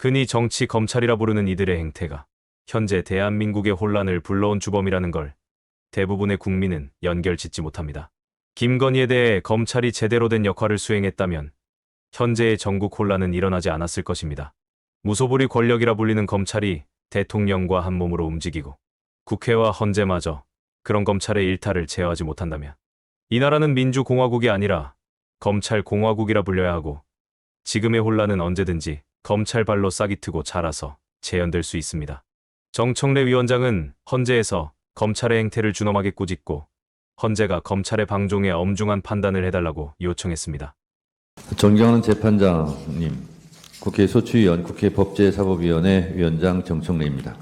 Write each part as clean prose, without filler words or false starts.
흔히 정치 검찰이라 부르는 이들의 행태가 현재 대한민국의 혼란을 불러온 주범이라는 걸 대부분의 국민은 연결짓지 못합니다. 김건희에 대해 검찰이 제대로 된 역할을 수행했다면 현재의 전국 혼란은 일어나지 않았을 것입니다. 무소불위 권력이라 불리는 검찰이 대통령과 한 몸으로 움직이고 국회와 헌재마저 그런 검찰의 일탈을 제어하지 못한다면 이 나라는 민주공화국이 아니라 검찰공화국이라 불려야 하고 지금의 혼란은 언제든지 검찰 발로 싹이 트고 자라서 재현될 수 있습니다. 정청래 위원장은 헌재에서 검찰의 행태를 준엄하게 꾸짖고 헌재가 검찰의 방종에 엄중한 판단을 해달라고 요청했습니다. 존경하는 재판장님, 국회 소추위원, 국회 법제사법위원회 위원장 정청래입니다.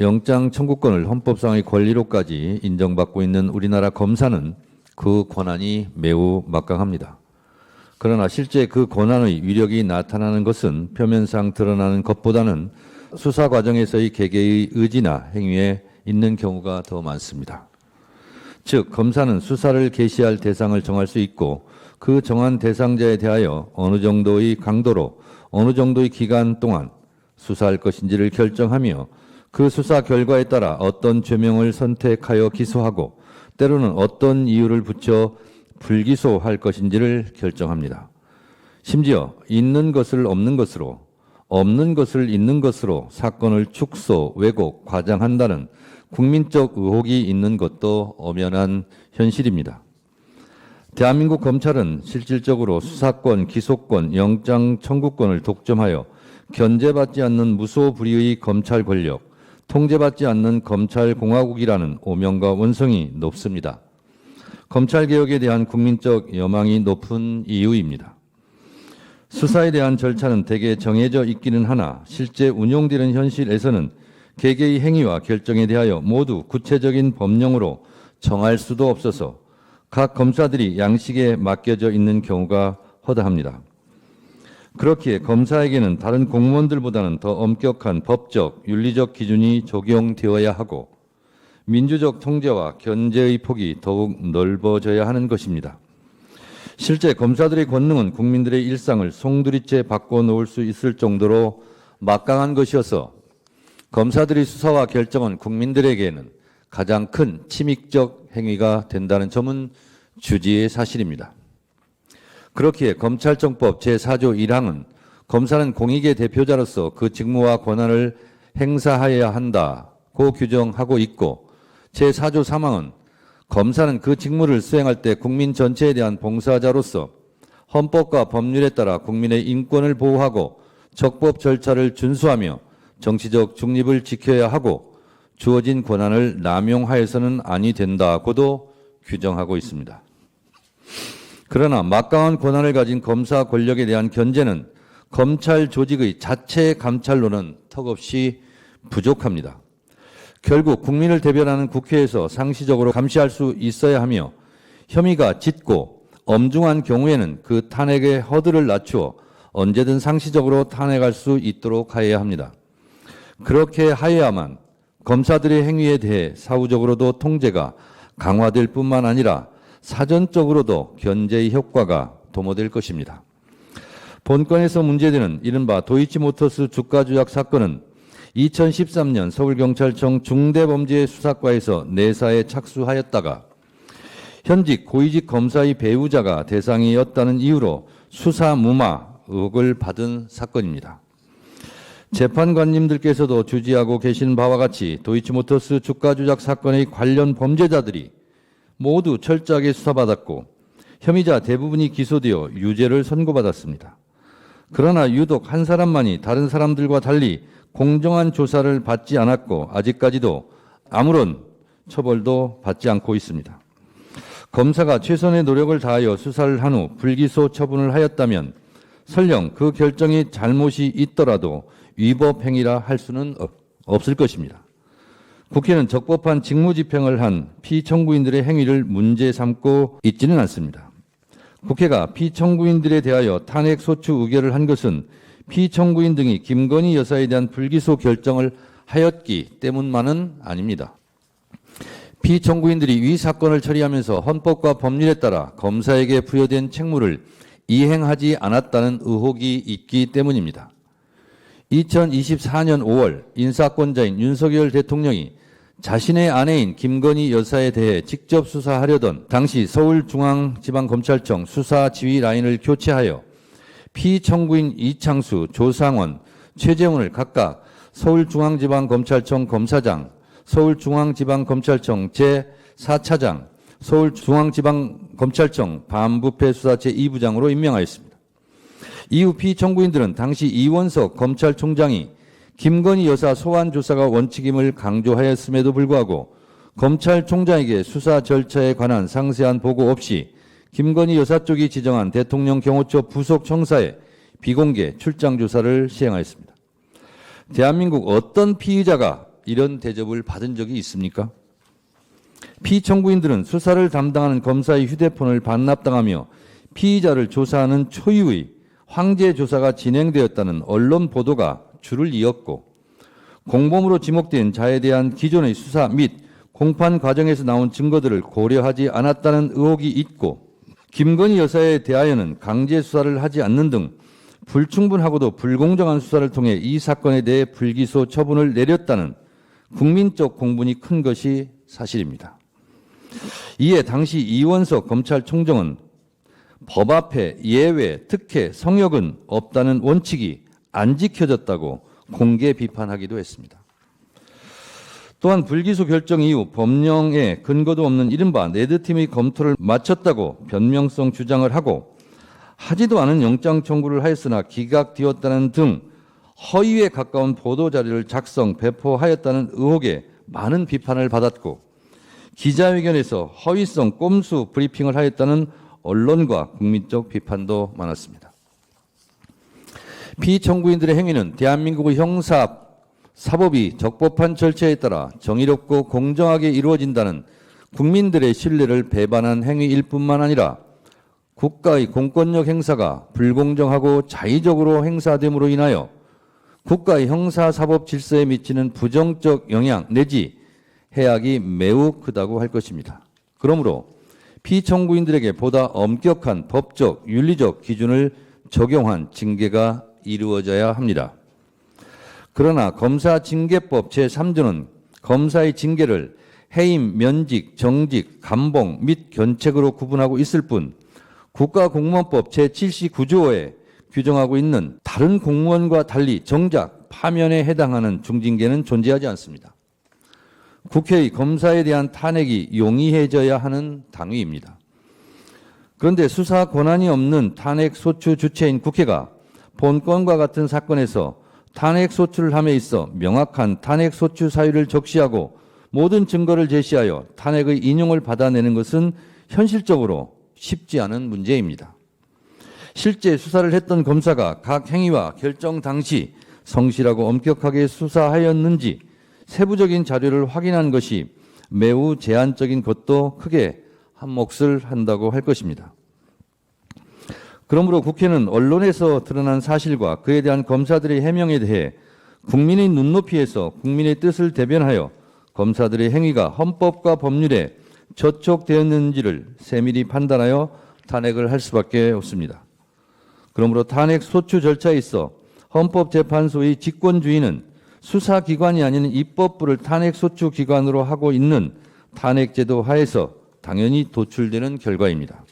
영장 청구권을 헌법상의 권리로까지 인정받고 있는 우리나라 검사는 그 권한이 매우 막강합니다. 그러나 실제 그 권한의 위력이 나타나는 것은 표면상 드러나는 것보다는 수사 과정에서의 개개의 의지나 행위에 있는 경우가 더 많습니다. 즉, 검사는 수사를 개시할 대상을 정할 수 있고 그 정한 대상자에 대하여 어느 정도의 강도로 어느 정도의 기간 동안 수사할 것인지를 결정하며 그 수사 결과에 따라 어떤 죄명을 선택하여 기소하고 때로는 어떤 이유를 붙여 불기소할 것인지를 결정합니다. 심지어 있는 것을 없는 것으로, 없는 것을 있는 것으로 사건을 축소, 왜곡, 과장한다는 국민적 의혹이 있는 것도 엄연한 현실입니다. 대한민국 검찰은 실질적으로 수사권, 기소권, 영장 청구권을 독점하여 견제받지 않는 무소불위의 검찰 권력, 통제받지 않는 검찰공화국이라는 오명과 원성이 높습니다. 검찰개혁에 대한 국민적 여망이 높은 이유입니다. 수사에 대한 절차는 대개 정해져 있기는 하나 실제 운용되는 현실에서는 개개의 행위와 결정에 대하여 모두 구체적인 법령으로 정할 수도 없어서 각 검사들이 양식에 맡겨져 있는 경우가 허다합니다. 그렇기에 검사에게는 다른 공무원들보다는 더 엄격한 법적, 윤리적 기준이 적용되어야 하고 민주적 통제와 견제의 폭이 더욱 넓어져야 하는 것입니다. 실제 검사들의 권능은 국민들의 일상을 송두리째 바꿔놓을 수 있을 정도로 막강한 것이어서 검사들의 수사와 결정은 국민들에게는 가장 큰 침익적 행위가 된다는 점은 주지의 사실입니다. 그렇기에 검찰청법 제4조 1항은 검사는 공익의 대표자로서 그 직무와 권한을 행사하여야 한다고 규정하고 있고 제4조 3항은 검사는 그 직무를 수행할 때 국민 전체에 대한 봉사자로서 헌법과 법률에 따라 국민의 인권을 보호하고 적법 절차를 준수하며 정치적 중립을 지켜야 하고 주어진 권한을 남용하여서는 아니 된다고도 규정하고 있습니다. 그러나 막강한 권한을 가진 검사 권력에 대한 견제는 검찰 조직의 자체 감찰로는 턱없이 부족합니다. 결국 국민을 대변하는 국회에서 상시적으로 감시할 수 있어야 하며 혐의가 짙고 엄중한 경우에는 그 탄핵의 허들을 낮추어 언제든 상시적으로 탄핵할 수 있도록 하여야 합니다. 그렇게 하여야만 검사들의 행위에 대해 사후적으로도 통제가 강화될 뿐만 아니라 사전적으로도 견제의 효과가 도모될 것입니다. 본건에서 문제되는 이른바 도이치모터스 주가 조작 사건은 2013년 서울경찰청 중대범죄수사과에서 내사에 착수하였다가 현직 고위직 검사의 배우자가 대상이었다는 이유로 수사 무마 의혹을 받은 사건입니다. 재판관님들께서도 주지하고 계신 바와 같이 도이치모터스 주가 조작 사건의 관련 범죄자들이 모두 철저하게 수사받았고 혐의자 대부분이 기소되어 유죄를 선고받았습니다. 그러나 유독 한 사람만이 다른 사람들과 달리 공정한 조사를 받지 않았고 아직까지도 아무런 처벌도 받지 않고 있습니다. 검사가 최선의 노력을 다하여 수사를 한 후 불기소 처분을 하였다면 설령 그 결정이 잘못이 있더라도 위법 행위라 할 수는 없을 것입니다. 국회는 적법한 직무집행을 한 피청구인들의 행위를 문제 삼고 있지는 않습니다. 국회가 피청구인들에 대하여 탄핵소추 의결을 한 것은 피청구인 등이 김건희 여사에 대한 불기소 결정을 하였기 때문만은 아닙니다. 피청구인들이 위 사건을 처리하면서 헌법과 법률에 따라 검사에게 부여된 책무를 이행하지 않았다는 의혹이 있기 때문입니다. 2024년 5월 인사권자인 윤석열 대통령이 자신의 아내인 김건희 여사에 대해 직접 수사하려던 당시 서울중앙지방검찰청 수사지휘 라인을 교체하여 피청구인 이창수, 조상원, 최재훈을 각각 서울중앙지방검찰청 검사장, 서울중앙지방검찰청 제4차장, 서울중앙지방검찰청 반부패수사 제2부장으로 임명하였습니다. 이후 피청구인들은 당시 이원석 검찰총장이 김건희 여사 소환 조사가 원칙임을 강조하였음에도 불구하고 검찰총장에게 수사 절차에 관한 상세한 보고 없이 김건희 여사 쪽이 지정한 대통령 경호처 부속 청사에 비공개 출장 조사를 시행하였습니다. 대한민국 어떤 피의자가 이런 대접을 받은 적이 있습니까? 피청구인들은 수사를 담당하는 검사의 휴대폰을 반납당하며 피의자를 조사하는 초유의 황제 조사가 진행되었다는 언론 보도가 줄을 이었고 공범으로 지목된 자에 대한 기존의 수사 및 공판 과정에서 나온 증거들을 고려하지 않았다는 의혹이 있고 김건희 여사에 대하여는 강제 수사를 하지 않는 등 불충분하고도 불공정한 수사를 통해 이 사건에 대해 불기소 처분을 내렸다는 국민적 공분이 큰 것이 사실입니다. 이에 당시 이원석 검찰총장은 법 앞에 예외, 특혜, 성역은 없다는 원칙이 안 지켜졌다고 공개 비판하기도 했습니다. 또한 불기소 결정 이후 법령에 근거도 없는 이른바 레드팀의 검토를 마쳤다고 변명성 주장을 하고 하지도 않은 영장 청구를 하였으나 기각되었다는 등 허위에 가까운 보도자료를 작성, 배포하였다는 의혹에 많은 비판을 받았고 기자회견에서 허위성 꼼수 브리핑을 하였다는 언론과 국민적 비판도 많았습니다. 피청구인들의 행위는 대한민국의 형사, 사법이 적법한 절차에 따라 정의롭고 공정하게 이루어진다는 국민들의 신뢰를 배반한 행위일 뿐만 아니라 국가의 공권력 행사가 불공정하고 자의적으로 행사됨으로 인하여 국가의 형사사법 질서에 미치는 부정적 영향 내지 해악이 매우 크다고 할 것입니다. 그러므로 피청구인들에게 보다 엄격한 법적, 윤리적 기준을 적용한 징계가 이루어져야 합니다. 그러나 검사징계법 제3조는 검사의 징계를 해임, 면직, 정직, 감봉 및 견책으로 구분하고 있을 뿐 국가공무원법 제79조에 규정하고 있는 다른 공무원과 달리 정작 파면에 해당하는 중징계는 존재하지 않습니다. 국회의 검사에 대한 탄핵이 용이해져야 하는 당위입니다. 그런데 수사 권한이 없는 탄핵 소추 주체인 국회가 본건과 같은 사건에서 탄핵 소추를 함에 있어 명확한 탄핵 소추 사유를 적시하고 모든 증거를 제시하여 탄핵의 인용을 받아내는 것은 현실적으로 쉽지 않은 문제입니다. 실제 수사를 했던 검사가 각 행위와 결정 당시 성실하고 엄격하게 수사하였는지 세부적인 자료를 확인한 것이 매우 제한적인 것도 크게 한 몫을 한다고 할 것입니다. 그러므로 국회는 언론에서 드러난 사실과 그에 대한 검사들의 해명에 대해 국민의 눈높이에서 국민의 뜻을 대변하여 검사들의 행위가 헌법과 법률에 저촉되었는지를 세밀히 판단하여 탄핵을 할 수밖에 없습니다. 그러므로 탄핵 소추 절차에 있어 헌법재판소의 직권주의는 수사기관이 아닌 입법부를 탄핵 소추 기관으로 하고 있는 탄핵제도 하에서 당연히 도출되는 결과입니다.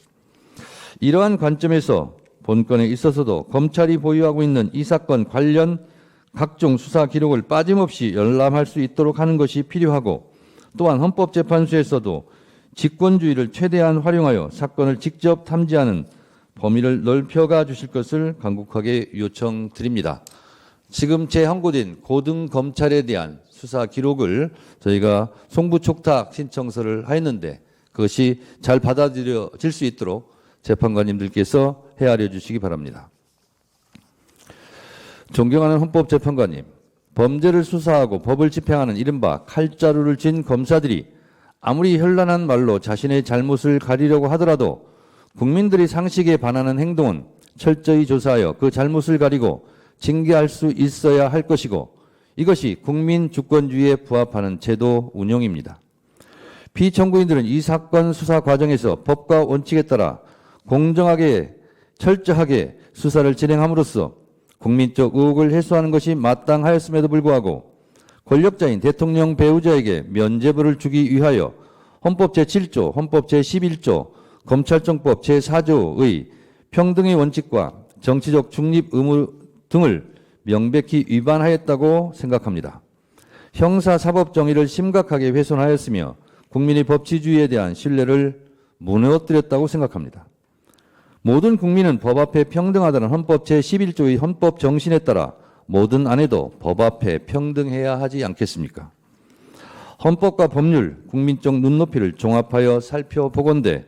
이러한 관점에서 본건에 있어서도 검찰이 보유하고 있는 이 사건 관련 각종 수사 기록을 빠짐없이 열람할 수 있도록 하는 것이 필요하고 또한 헌법재판소에서도 직권주의를 최대한 활용하여 사건을 직접 탐지하는 범위를 넓혀가 주실 것을 간곡하게 요청드립니다. 지금 재항고된 고등검찰에 대한 수사 기록을 저희가 송부촉탁 신청서를 하였는데 그것이 잘 받아들여질 수 있도록 재판관님들께서 헤아려 주시기 바랍니다. 존경하는 헌법재판관님, 범죄를 수사하고 법을 집행하는 이른바 칼자루를 쥔 검사들이 아무리 현란한 말로 자신의 잘못을 가리려고 하더라도 국민들의 상식에 반하는 행동은 철저히 조사하여 그 잘못을 가리고 징계할 수 있어야 할 것이고 이것이 국민 주권주의에 부합하는 제도 운영입니다. 피청구인들은 이 사건 수사 과정에서 법과 원칙에 따라 공정하게 철저하게 수사를 진행함으로써 국민적 의혹을 해소하는 것이 마땅하였음에도 불구하고 권력자인 대통령 배우자에게 면죄부를 주기 위하여 헌법 제7조, 헌법 제11조, 검찰청법 제4조의 평등의 원칙과 정치적 중립 의무 등을 명백히 위반하였다고 생각합니다. 형사사법 정의를 심각하게 훼손하였으며 국민의 법치주의에 대한 신뢰를 무너뜨렸다고 생각합니다. 모든 국민은 법 앞에 평등하다는 헌법 제11조의 헌법 정신에 따라 모든 아내도 법 앞에 평등해야 하지 않겠습니까? 헌법과 법률, 국민적 눈높이를 종합하여 살펴보건대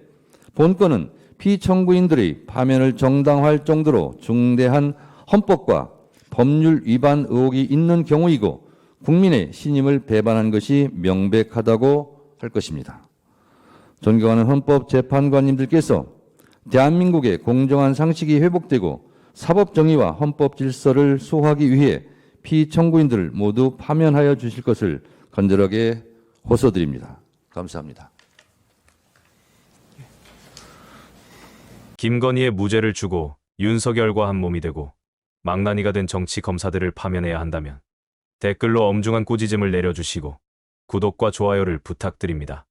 본건은 피청구인들의 파면을 정당화할 정도로 중대한 헌법과 법률 위반 의혹이 있는 경우이고 국민의 신임을 배반한 것이 명백하다고 할 것입니다. 존경하는 헌법재판관님들께서 대한민국의 공정한 상식이 회복되고 사법 정의와 헌법 질서를 수호하기 위해 피청구인들을 모두 파면하여 주실 것을 간절하게 호소드립니다. 감사합니다. 김건희의 무죄를 주고 윤석열과 한 몸이 되고 망나니가 된 정치 검사들을 파면해야 한다면 댓글로 엄중한 꾸짖음을 내려주시고 구독과 좋아요를 부탁드립니다.